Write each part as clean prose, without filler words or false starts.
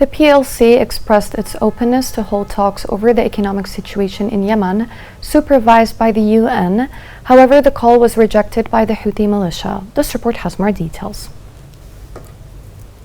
The PLC expressed its openness to hold talks over the economic situation in Yemen, supervised by the UN. However, the call was rejected by the Houthi militia. This report has more details.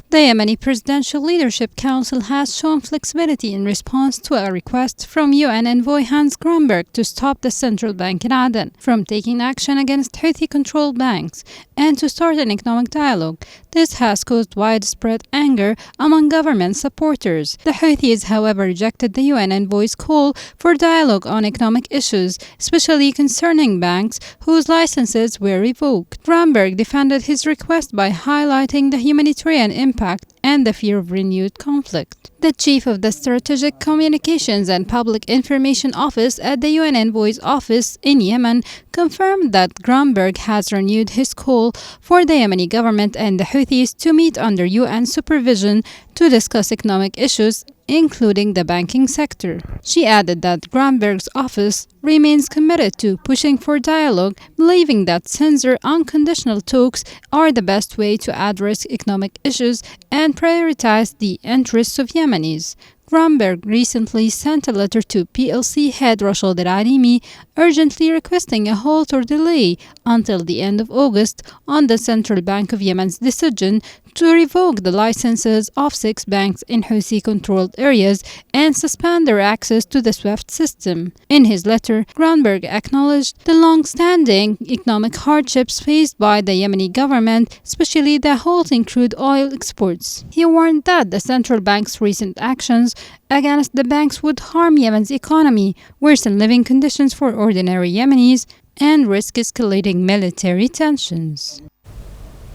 The Yemeni Presidential Leadership Council has shown flexibility in response to a request from UN envoy Hans Grunberg to stop the central bank in Aden from taking action against Houthi-controlled banks and to start an economic dialogue. This has caused widespread anger among government supporters. The Houthis, however, rejected the UN envoy's call for dialogue on economic issues, especially concerning banks whose licenses were revoked. Grunberg defended his request by highlighting the humanitarian impact and the fear of renewed conflict. The chief of the Strategic Communications and Public Information Office at the UN Envoy's office in Yemen confirmed that Grunberg has renewed his call for the Yemeni government and the Houthis to meet under UN supervision to discuss economic issues, including the banking sector. She added that Grunberg's office remains committed to pushing for dialogue, believing that sincere, unconditional talks are the best way to address economic issues and prioritize the interests of Yemenis. Grunberg recently sent a letter to PLC head Rashad al-Arimi urgently requesting a halt or delay until the end of August on the Central Bank of Yemen's decision to revoke the licenses of 6 banks in Houthi-controlled areas and suspend their access to the SWIFT system. In his letter, Grunberg acknowledged the long-standing economic hardships faced by the Yemeni government, especially the halt in crude oil exports. He warned that the central bank's recent actions against the banks would harm Yemen's economy, worsen living conditions for ordinary Yemenis, and risk escalating military tensions.